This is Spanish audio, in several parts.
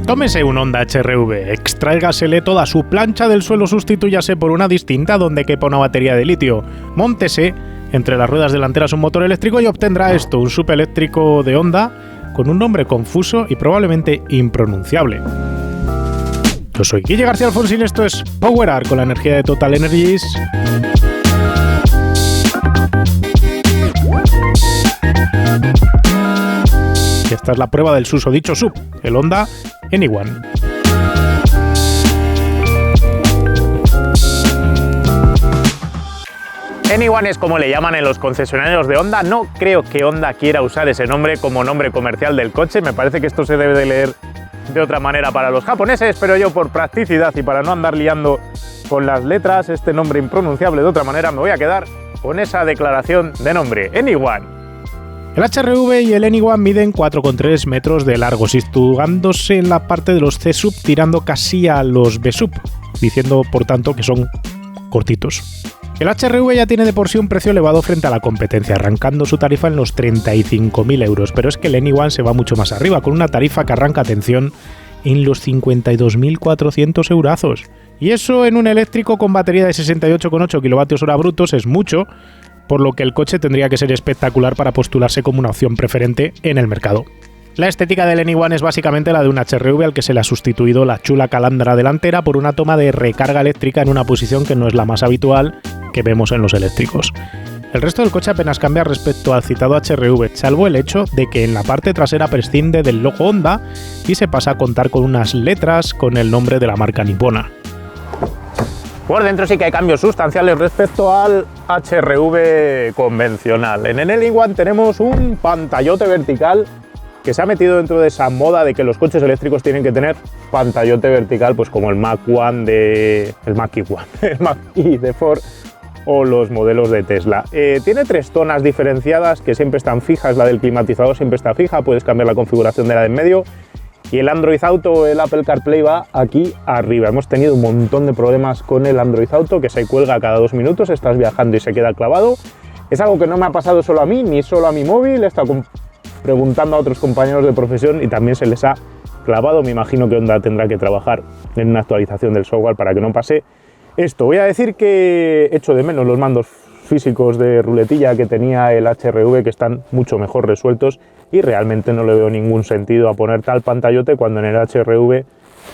Tómese un Honda HR-V, extráigasele toda su plancha del suelo, sustitúyase por una distinta donde quepa una batería de litio. Móntese entre las ruedas delanteras un motor eléctrico y obtendrá esto, un SUV eléctrico de Honda con un nombre confuso y probablemente impronunciable. Yo soy Guille García Alfonsín, esto es Power Up con la energía de Total Energies. Y esta es la prueba del susodicho SUV, el Honda Anyone. Anyone es como le llaman en los concesionarios de Honda. No creo que Honda quiera usar ese nombre como nombre comercial del coche. Me parece que esto se debe de leer de otra manera para los japoneses, pero yo por practicidad y para no andar liando con las letras, este nombre impronunciable de otra manera, me voy a quedar con esa declaración de nombre, Anyone. El HR-V y el Anyone miden 4,3 metros de largo, situándose en la parte de los C-Sub tirando casi a los B-Sub, diciendo por tanto que son cortitos. El HR-V ya tiene de por sí un precio elevado frente a la competencia, arrancando su tarifa en los 35.000 euros, pero es que el Anyone se va mucho más arriba, con una tarifa que arranca, atención, en los 52.400 eurazos. Y eso en un eléctrico con batería de 68,8 kWh brutos es mucho, por lo que el coche tendría que ser espectacular para postularse como una opción preferente en el mercado. La estética del Anyone es básicamente la de un HR-V al que se le ha sustituido la chula calandra delantera por una toma de recarga eléctrica en una posición que no es la más habitual que vemos en los eléctricos. El resto del coche apenas cambia respecto al citado HR-V, salvo el hecho de que en la parte trasera prescinde del logo Honda y se pasa a contar con unas letras con el nombre de la marca nipona. Por dentro sí que hay cambios sustanciales respecto al HR-V convencional. En el Anyone tenemos un pantallote vertical que se ha metido dentro de esa moda de que los coches eléctricos tienen que tener pantallote vertical, pues como el Mach-E de Ford o los modelos de Tesla. Tiene tres zonas diferenciadas que siempre están fijas, la del climatizador siempre está fija, puedes cambiar la configuración de la de en medio. Y el Android Auto o el Apple CarPlay va aquí arriba. Hemos tenido un montón de problemas con el Android Auto, que se cuelga cada 2 minutos, estás viajando y se queda clavado. Es algo que no me ha pasado solo a mí, ni solo a mi móvil. He estado preguntando a otros compañeros de profesión y también se les ha clavado. Me imagino que Honda tendrá que trabajar en una actualización del software para que no pase esto. Voy a decir que echo de menos los mandos físicos de ruletilla que tenía el HR-V, que están mucho mejor resueltos, y realmente no le veo ningún sentido a poner tal pantallote cuando en el HR-V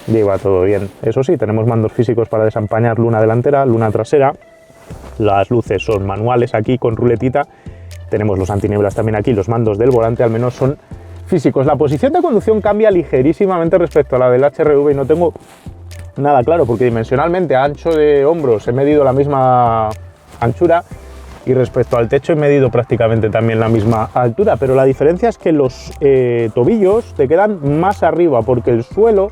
lleva todo bien. Eso sí, tenemos mandos físicos para desempañar luna delantera, luna trasera, las luces son manuales aquí con ruletita, tenemos los antinieblas también aquí, los mandos del volante al menos son físicos. La posición de conducción cambia ligerísimamente respecto a la del HR-V y no tengo nada claro, porque dimensionalmente a ancho de hombros he medido la misma anchura y respecto al techo he medido prácticamente también la misma altura, pero la diferencia es que los tobillos te quedan más arriba, porque el suelo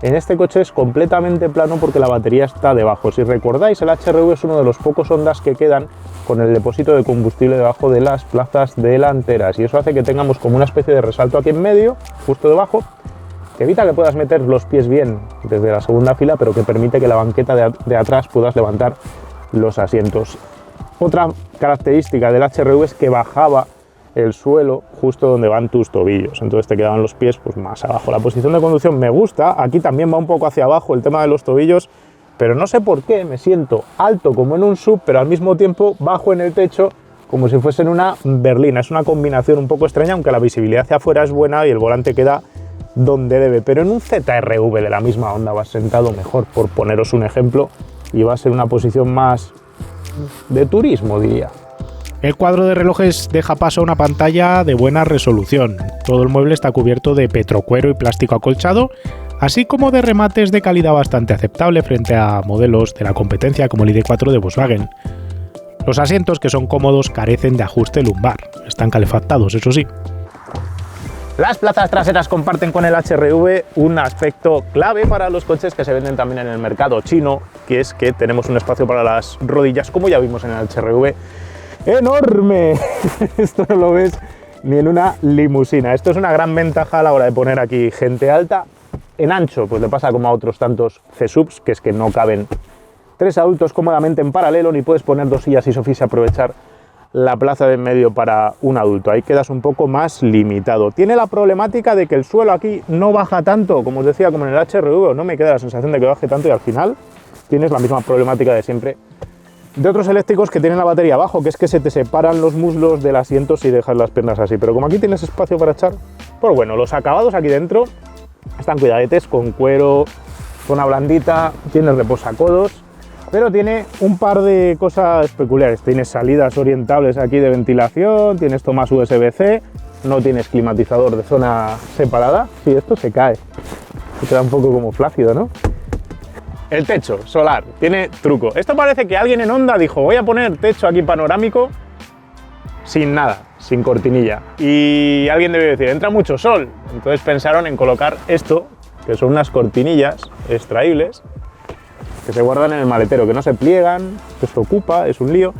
en este coche es completamente plano porque la batería está debajo. Si recordáis, el HR-V es uno de los pocos Hondas que quedan con el depósito de combustible debajo de las plazas delanteras, y eso hace que tengamos como una especie de resalto aquí en medio, justo debajo, que evita que puedas meter los pies bien desde la segunda fila, pero que permite que la banqueta de atrás puedas levantar los asientos. Otra característica del HR-V es que bajaba el suelo justo donde van tus tobillos, entonces te quedaban los pies pues más abajo. La posición de conducción me gusta, aquí también va un poco hacia abajo el tema de los tobillos, pero no sé por qué me siento alto como en un SUV, pero al mismo tiempo bajo en el techo como si fuese en una berlina. Es una combinación un poco extraña, aunque la visibilidad hacia afuera es buena y el volante queda donde debe, pero en un ZR-V de la misma Honda vas sentado mejor, por poneros un ejemplo, y va a ser una posición más de turismo, diría. El cuadro de relojes deja paso a una pantalla de buena resolución. Todo el mueble está cubierto de petrocuero y plástico acolchado, así como de remates de calidad bastante aceptable frente a modelos de la competencia como el ID.4 de Volkswagen. Los asientos, que son cómodos, carecen de ajuste lumbar. Están calefactados, eso sí. Las plazas traseras comparten con el HR-V un aspecto clave para los coches que se venden también en el mercado chino, que es que tenemos un espacio para las rodillas, como ya vimos en el HR-V, enorme. Esto no lo ves ni en una limusina. Esto es una gran ventaja a la hora de poner aquí gente alta. En ancho, pues le pasa como a otros tantos C-Subs, que es que no caben 3 adultos cómodamente en paralelo, ni puedes poner 2 sillas y sofís y aprovechar la plaza de en medio para un adulto. Ahí quedas un poco más limitado. Tiene la problemática de que el suelo aquí no baja tanto, como os decía, como en el HRV. No me queda la sensación de que baje tanto y al final tienes la misma problemática de siempre de otros eléctricos que tienen la batería abajo, que es que se te separan los muslos del asiento si dejas las piernas así. Pero como aquí tienes espacio para echar, pues bueno, los acabados aquí dentro están cuidadetes, con cuero, zona blandita, tiene reposacodos, pero tiene un par de cosas peculiares. Tienes salidas orientables aquí de ventilación, tienes tomas USB-C, no tienes climatizador de zona separada. Sí, esto se cae, se queda un poco como flácido, ¿no? El techo solar tiene truco. Esto parece que alguien en Honda dijo, voy a poner techo aquí panorámico sin nada, sin cortinilla. Y alguien debe decir, entra mucho sol. Entonces pensaron en colocar esto, que son unas cortinillas extraíbles, que se guardan en el maletero, que no se pliegan, que esto ocupa, es un lío.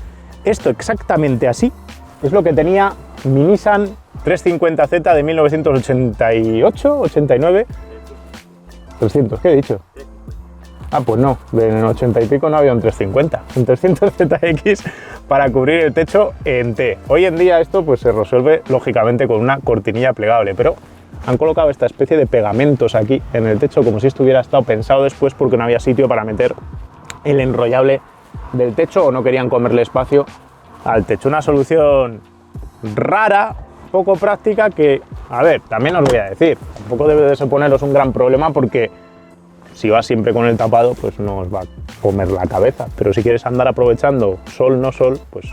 Esto exactamente así es lo que tenía mi Nissan 350Z de 1988, 89. 300, ¿qué he dicho? Ah, pues no, en el 80 y pico no había un 350, un 300ZX para cubrir el techo en T. Hoy en día esto pues se resuelve lógicamente con una cortinilla plegable, pero han colocado esta especie de pegamentos aquí en el techo como si esto hubiera estado pensado después porque no había sitio para meter el enrollable del techo o no querían comerle espacio al techo. Una solución rara, poco práctica que, a ver, también os voy a decir, tampoco debe de suponeros un gran problema porque si vas siempre con el tapado, pues no os va a comer la cabeza. Pero si quieres andar aprovechando sol, no sol, pues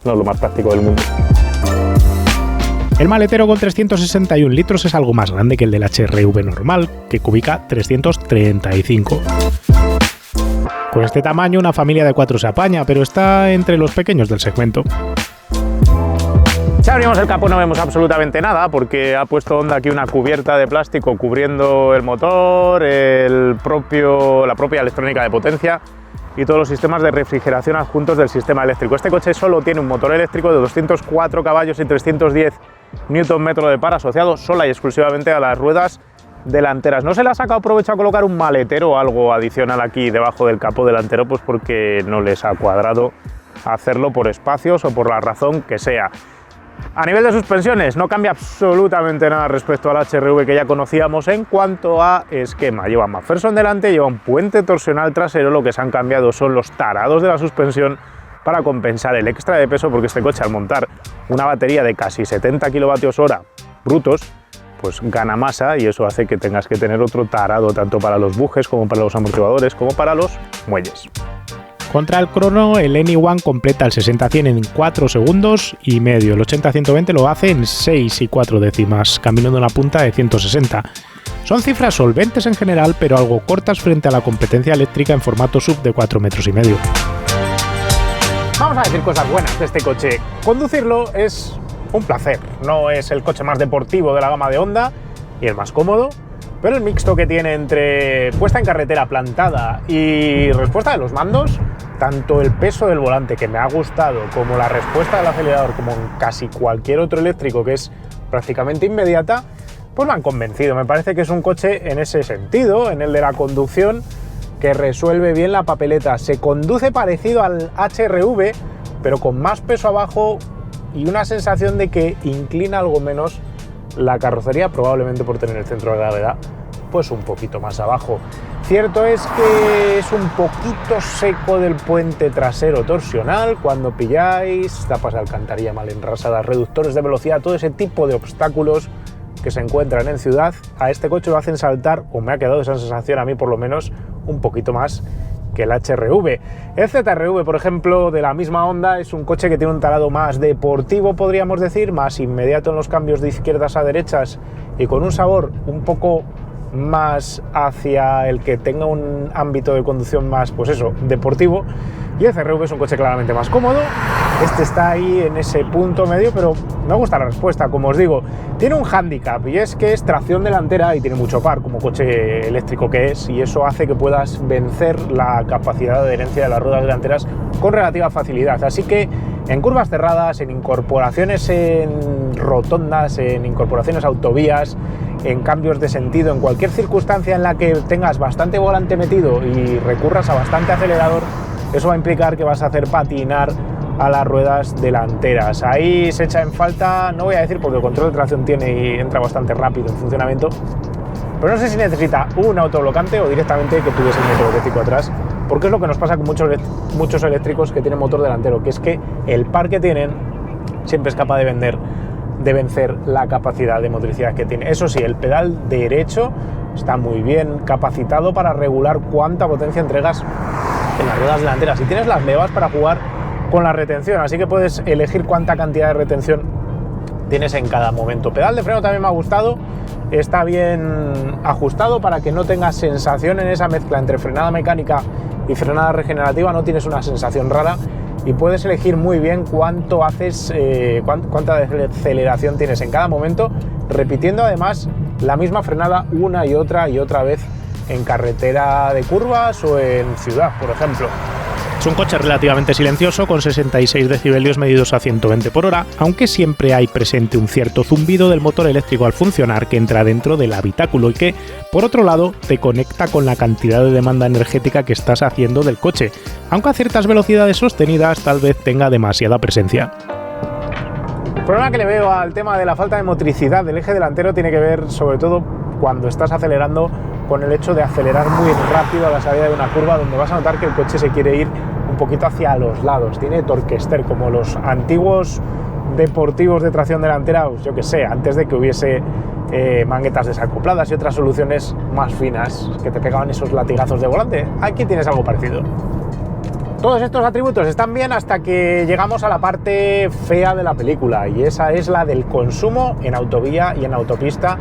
no es lo más práctico del mundo. El maletero con 361 litros es algo más grande que el del HRV normal, que cubica 335. Con este tamaño una familia de 4 se apaña, pero está entre los pequeños del segmento. Si abrimos el capó no vemos absolutamente nada porque ha puesto Honda aquí una cubierta de plástico cubriendo el motor, la propia electrónica de potencia y todos los sistemas de refrigeración adjuntos del sistema eléctrico. Este coche solo tiene un motor eléctrico de 204 caballos y 310 Nm de par asociado sola y exclusivamente a las ruedas delanteras. No se le ha sacado provecho a colocar un maletero o algo adicional aquí debajo del capó delantero, pues porque no les ha cuadrado hacerlo por espacios o por la razón que sea. A nivel de suspensiones no cambia absolutamente nada respecto al HRV que ya conocíamos en cuanto a esquema. Lleva McPherson delante, lleva un puente torsional trasero, lo que se han cambiado son los tarados de la suspensión para compensar el extra de peso porque este coche al montar una batería de casi 70 kWh brutos pues gana masa y eso hace que tengas que tener otro tarado tanto para los bujes como para los amortiguadores como para los muelles. Contra el crono, el Anyone completa el 60-100 en 4 segundos y medio. El 80-120 lo hace en 6 y 4 décimas, camino de una punta de 160. Son cifras solventes en general, pero algo cortas frente a la competencia eléctrica en formato sub de 4,5 metros. Vamos a decir cosas buenas de este coche. Conducirlo es un placer. No es el coche más deportivo de la gama de Honda y el más cómodo, pero el mixto que tiene entre puesta en carretera plantada y respuesta de los mandos, tanto el peso del volante que me ha gustado como la respuesta del acelerador como en casi cualquier otro eléctrico que es prácticamente inmediata, pues me han convencido. Me parece que es un coche en ese sentido, en el de la conducción, que resuelve bien la papeleta. Se conduce parecido al HRV, pero con más peso abajo y una sensación de que inclina algo menos la carrocería, probablemente por tener el centro de gravedad pues un poquito más abajo. Cierto es que es un poquito seco del puente trasero torsional cuando pilláis, tapas de alcantarilla mal enrasadas, reductores de velocidad, todo ese tipo de obstáculos que se encuentran en ciudad, a este coche lo hacen saltar, o me ha quedado esa sensación a mí por lo menos, un poquito más que el HRV. El ZRV, por ejemplo, de la misma Honda, es un coche que tiene un tarado más deportivo, podríamos decir, más inmediato en los cambios de izquierdas a derechas y con un sabor un poco más hacia el que tenga un ámbito de conducción más, pues eso, deportivo. Y el CRV es un coche claramente más cómodo. Este está ahí en ese punto medio, pero me gusta la respuesta, como os digo. Tiene un hándicap y es que es tracción delantera y tiene mucho par como coche eléctrico que es, y eso hace que puedas vencer la capacidad de adherencia de las ruedas delanteras con relativa facilidad. Así que en curvas cerradas, en incorporaciones en rotondas, en incorporaciones a autovías, en cambios de sentido, en cualquier circunstancia en la que tengas bastante volante metido y recurras a bastante acelerador, eso va a implicar que vas a hacer patinar a las ruedas delanteras. Ahí se echa en falta, no voy a decir porque el control de tracción tiene y entra bastante rápido en funcionamiento, pero no sé si necesita un autoblocante o directamente que tuviese el motor eléctrico atrás, porque es lo que nos pasa con muchos eléctricos que tienen motor delantero, que es que el par que tienen siempre es capaz de vencer la capacidad de motricidad que tiene. Eso sí, el pedal derecho está muy bien capacitado para regular cuánta potencia entregas en las ruedas delanteras, y tienes las levas para jugar con la retención, así que puedes elegir cuánta cantidad de retención tienes en cada momento. Pedal de freno también me ha gustado, está bien ajustado para que no tengas sensación en esa mezcla entre frenada mecánica y frenada regenerativa, no tienes una sensación rara, y puedes elegir muy bien cuánto haces, cuánta aceleración tienes en cada momento, repitiendo además la misma frenada una y otra vez en carretera de curvas o en ciudad, por ejemplo. Es un coche relativamente silencioso, con 66 decibelios medidos a 120 por hora, aunque siempre hay presente un cierto zumbido del motor eléctrico al funcionar que entra dentro del habitáculo y que, por otro lado, te conecta con la cantidad de demanda energética que estás haciendo del coche, aunque a ciertas velocidades sostenidas tal vez tenga demasiada presencia. El problema que le veo al tema de la falta de motricidad del eje delantero tiene que ver, sobre todo, cuando estás acelerando, con el hecho de acelerar muy rápido a la salida de una curva, donde vas a notar que el coche se quiere ir un poquito hacia los lados. Tiene torquester, como los antiguos deportivos de tracción delantera, yo que sé, antes de que hubiese manguetas desacopladas y otras soluciones más finas que te pegaban esos latigazos de volante. Aquí tienes algo parecido. Todos estos atributos están bien hasta que llegamos a la parte fea de la película, y esa es la del consumo en autovía y en autopista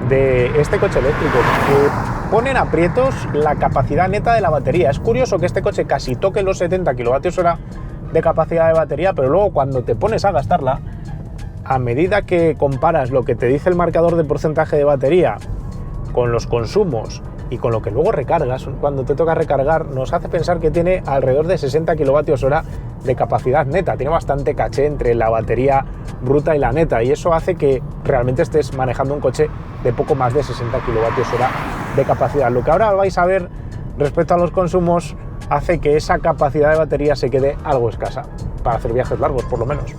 de este coche eléctrico, que pone en aprietos la capacidad neta de la batería. Es curioso que este coche casi toque los 70 kWh de capacidad de batería, pero luego cuando te pones a gastarla, a medida que comparas lo que te dice el marcador de porcentaje de batería con los consumos y con lo que luego recargas, cuando te toca recargar, nos hace pensar que tiene alrededor de 60 kWh de capacidad neta. Tiene bastante caché entre la batería bruta y la neta, y eso hace que realmente estés manejando un coche de poco más de 60 kWh de capacidad. Lo que ahora vais a ver respecto a los consumos hace que esa capacidad de batería se quede algo escasa, para hacer viajes largos por lo menos.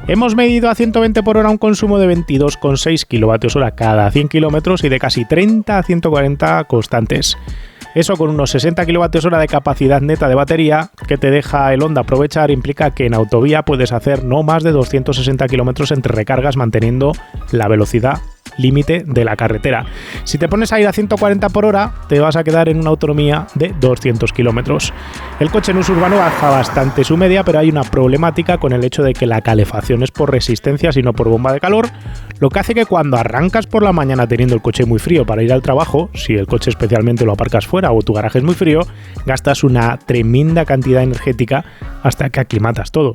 Hemos medido a 120 por hora un consumo de 22,6 kWh cada 100 km y de casi 30 a 140 constantes. Eso, con unos 60 kWh de capacidad neta de batería que te deja el Honda aprovechar, implica que en autovía puedes hacer no más de 260 km entre recargas, manteniendo la velocidad límite de la carretera. Si te pones a ir a 140 por hora, te vas a quedar en una autonomía de 200 kilómetros. El coche en uso urbano baja bastante su media, pero hay una problemática con el hecho de que la calefacción es por resistencia y no por bomba de calor, lo que hace que cuando arrancas por la mañana teniendo el coche muy frío para ir al trabajo, si el coche especialmente lo aparcas fuera o tu garaje es muy frío, gastas una tremenda cantidad energética hasta que aclimatas todo.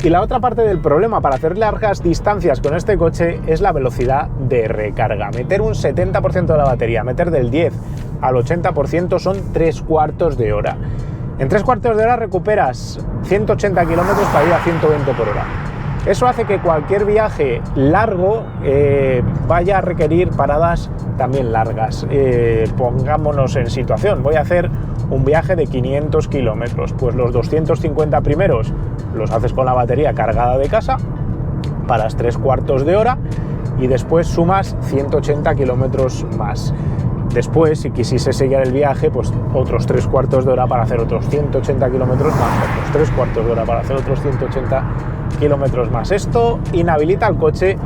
Y la otra parte del problema para hacer largas distancias con este coche es la velocidad de recarga. Meter un 70% de la batería, meter del 10 al 80% son 3/4 de hora. En 3/4 de hora recuperas 180 kilómetros para ir a 120 por hora. Eso hace que cualquier viaje largo vaya a requerir paradas también largas. Pongámonos en situación, voy a hacer un viaje de 500 kilómetros, pues los 250 primeros los haces con la batería cargada de casa, paras 3/4 de hora y después sumas 180 kilómetros más. Después, si quisiese seguir el viaje, pues otros 3/4 de hora para hacer otros 180 kilómetros más, otros 3/4 de hora para hacer otros 180 kilómetros más. Esto inhabilita al coche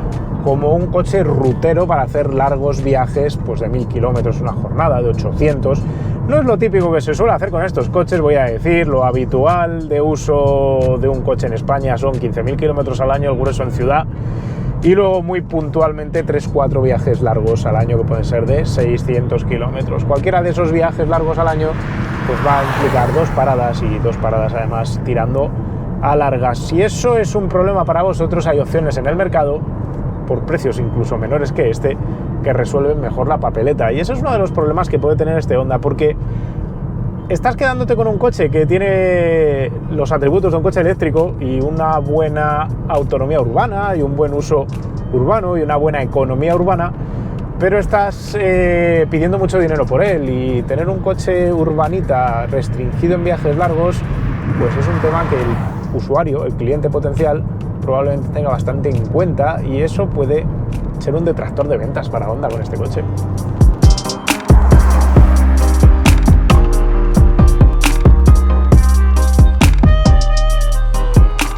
como un coche rutero para hacer largos viajes, pues de 1000 kilómetros, una jornada de 800. No es lo típico que se suele hacer con estos coches, voy a decir. Lo habitual de uso de un coche en España son 15.000 kilómetros al año, el grueso en ciudad, y luego muy puntualmente 3-4 viajes largos al año que pueden ser de 600 kilómetros. Cualquiera de esos viajes largos al año pues va a implicar 2 paradas, y 2 paradas además tirando a largas. Si eso es un problema para vosotros, hay opciones en el mercado, por precios incluso menores que este, que resuelven mejor la papeleta. Y eso es uno de los problemas que puede tener este Honda, porque estás quedándote con un coche que tiene los atributos de un coche eléctrico y una buena autonomía urbana y un buen uso urbano y una buena economía urbana, pero estás pidiendo mucho dinero por él, y tener un coche urbanita restringido en viajes largos pues es un tema que usuario, el cliente potencial, probablemente tenga bastante en cuenta, y eso puede ser un detractor de ventas para Honda con este coche.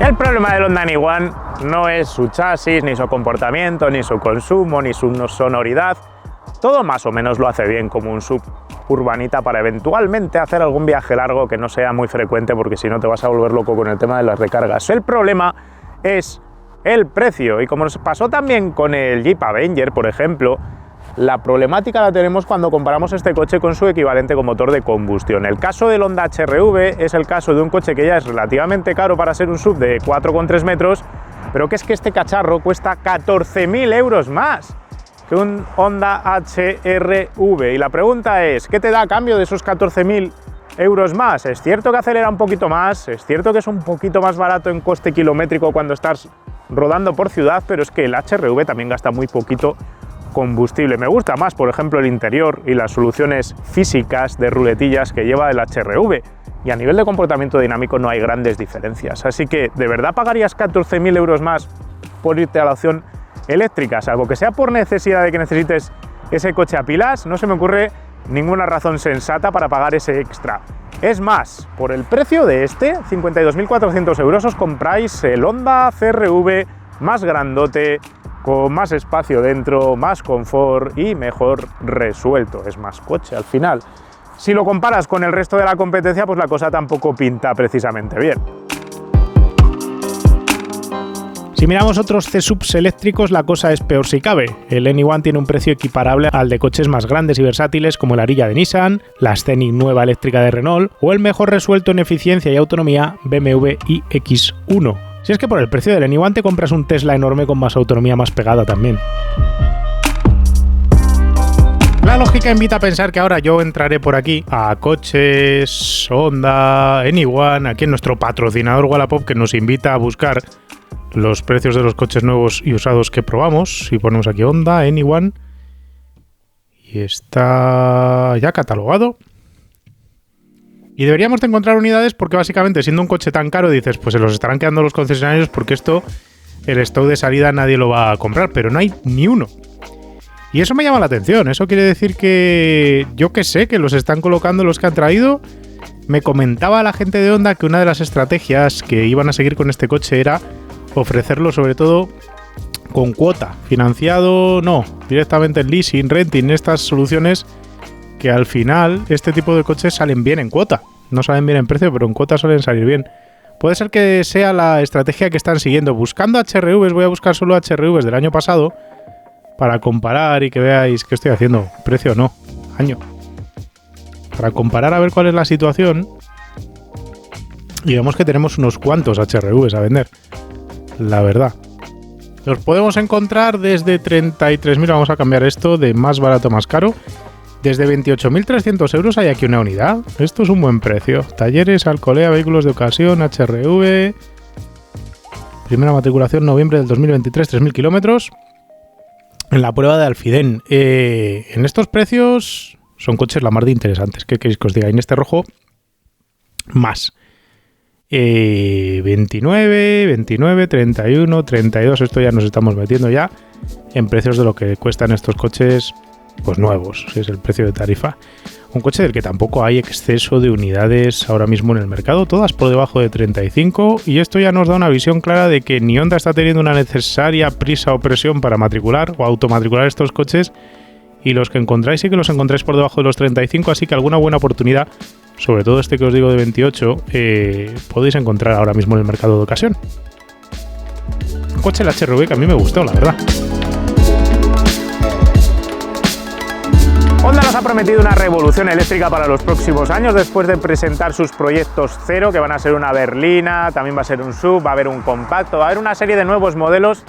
El problema del Honda Anyone no es su chasis, ni su comportamiento, ni su consumo, ni su sonoridad. Todo más o menos lo hace bien como un sub urbanita para eventualmente hacer algún viaje largo que no sea muy frecuente, porque si no te vas a volver loco con el tema de las recargas. El problema es el precio, y como nos pasó también con el Jeep Avenger, por ejemplo, la problemática la tenemos cuando comparamos este coche con su equivalente con motor de combustión. El caso del Honda HR-V es el caso de un coche que ya es relativamente caro para ser un sub de 4,3 metros, pero que es que este cacharro cuesta 14.000 euros más que un Honda HR-V. Y la pregunta es, ¿qué te da a cambio de esos 14.000 euros más? Es cierto que acelera un poquito más, es cierto que es un poquito más barato en coste kilométrico cuando estás rodando por ciudad, pero es que el HR-V también gasta muy poquito combustible. Me gusta más, por ejemplo, el interior y las soluciones físicas de ruletillas que lleva el HR-V, y a nivel de comportamiento dinámico no hay grandes diferencias. Así que, ¿de verdad pagarías 14.000 euros más por irte a la opción eléctrica? Salvo que sea por necesidad de que necesites ese coche a pilas, no se me ocurre ninguna razón sensata para pagar ese extra. Es más, por el precio de este, 52.400 euros, os compráis el Honda CR-V más grandote, con más espacio dentro, más confort y mejor resuelto. Es más coche al final. Si lo comparas con el resto de la competencia, pues la cosa tampoco pinta precisamente bien. Si miramos otros C-Subs eléctricos, la cosa es peor si cabe. El Anyone tiene un precio equiparable al de coches más grandes y versátiles como la Ariya de Nissan, la Scenic nueva eléctrica de Renault o el mejor resuelto en eficiencia y autonomía BMW iX1. Si es que por el precio del Anyone te compras un Tesla enorme con más autonomía, más pegada también. La lógica invita a pensar que ahora yo entraré por aquí a Coches, Honda, Anyone, aquí en nuestro patrocinador Wallapop, que nos invita a buscar los precios de los coches nuevos y usados que probamos. Y ponemos aquí Honda, Anyone, y está ya catalogado. Y deberíamos de encontrar unidades porque básicamente siendo un coche tan caro dices, pues se los estarán quedando los concesionarios porque esto, el stock de salida nadie lo va a comprar, pero no hay ni uno. Y eso me llama la atención, eso quiere decir que yo que sé, que los están colocando los que han traído. Me comentaba la gente de Honda que una de las estrategias que iban a seguir con este coche era ofrecerlo sobre todo con cuota, financiado no, directamente en leasing, renting, estas soluciones que al final este tipo de coches salen bien en cuota. No salen bien en precio, pero en cuota suelen salir bien. Puede ser que sea la estrategia que están siguiendo. Buscando HRVs, voy a buscar solo HRVs del año pasado para comparar y que veáis qué estoy haciendo. Precio no, año. Para comparar a ver cuál es la situación. Y vemos que tenemos unos cuantos HRVs a vender. La verdad. Los podemos encontrar desde 33.000, vamos a cambiar esto de más barato a más caro. Desde 28.300 euros hay aquí una unidad. Esto es un buen precio. Talleres, Alcolea, vehículos de ocasión, HR-V. Primera matriculación, noviembre del 2023, 3.000 kilómetros. En la prueba de Alfiden. En estos precios son coches la mar de interesantes. ¿Qué queréis que os diga? En este rojo, más. 29, 31, 32. Esto ya nos estamos metiendo ya en precios de lo que cuestan estos coches pues nuevos, si es el precio de tarifa. Un coche del que tampoco hay exceso de unidades ahora mismo en el mercado, todas por debajo de 35, y esto ya nos da una visión clara de que ni Honda está teniendo una necesaria prisa o presión para matricular o automatricular estos coches, y los que encontráis sí que los encontráis por debajo de los 35, así que alguna buena oportunidad, sobre todo este que os digo de 28, podéis encontrar ahora mismo en el mercado de ocasión. Un coche el HR-V que a mí me gustó, la verdad. Honda nos ha prometido una revolución eléctrica para los próximos años después de presentar sus proyectos cero, que van a ser una berlina, también va a ser un sub, va a haber un compacto, va a haber una serie de nuevos modelos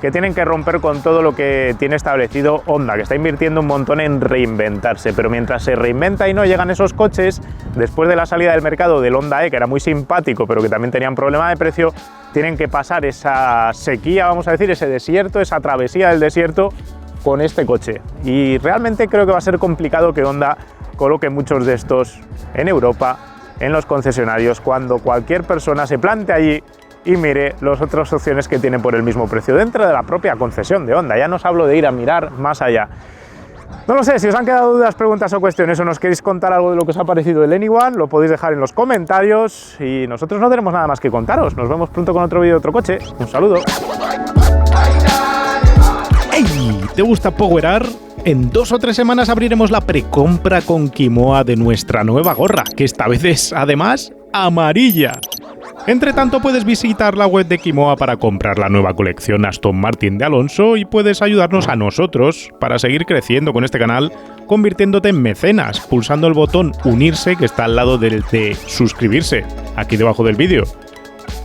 que tienen que romper con todo lo que tiene establecido Honda, que está invirtiendo un montón en reinventarse, pero mientras se reinventa y no llegan esos coches, después de la salida del mercado del Honda E, que era muy simpático, pero que también tenían problema de precio, tienen que pasar esa sequía, vamos a decir, ese desierto, esa travesía del desierto, con este coche. Y realmente creo que va a ser complicado que Honda coloque muchos de estos en Europa en los concesionarios cuando cualquier persona se plante allí y mire las otras opciones que tiene por el mismo precio dentro de la propia concesión de Honda. Ya no os hablo de ir a mirar más allá. No lo sé, si os han quedado dudas, preguntas o cuestiones o nos queréis contar algo de lo que os ha parecido el Anyone, lo podéis dejar en los comentarios y nosotros no tenemos nada más que contaros. Nos vemos pronto con otro vídeo de otro coche. Un saludo. ¡Ey! ¿Te gusta powerar? En 2 o 3 semanas abriremos la precompra con Kimoa de nuestra nueva gorra, que esta vez es, además, amarilla. Entre tanto, puedes visitar la web de Kimoa para comprar la nueva colección Aston Martin de Alonso y puedes ayudarnos a nosotros para seguir creciendo con este canal, convirtiéndote en mecenas, pulsando el botón unirse que está al lado del de suscribirse, aquí debajo del vídeo.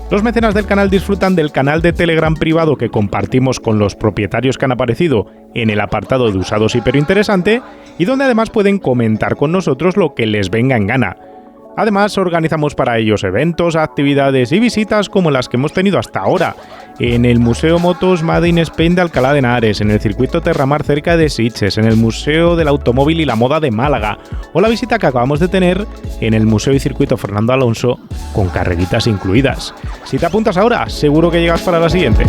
Los mecenas del canal disfrutan del canal de Telegram privado que compartimos con los propietarios que han aparecido en el apartado de usados hiperinteresante y donde además pueden comentar con nosotros lo que les venga en gana. Además, organizamos para ellos eventos, actividades y visitas como las que hemos tenido hasta ahora, en el Museo Motos Made in Spain de Alcalá de Henares, en el Circuito Terramar cerca de Sitges, en el Museo del Automóvil y la Moda de Málaga, o la visita que acabamos de tener en el Museo y Circuito Fernando Alonso, con carreritas incluidas. Si te apuntas ahora, seguro que llegas para la siguiente.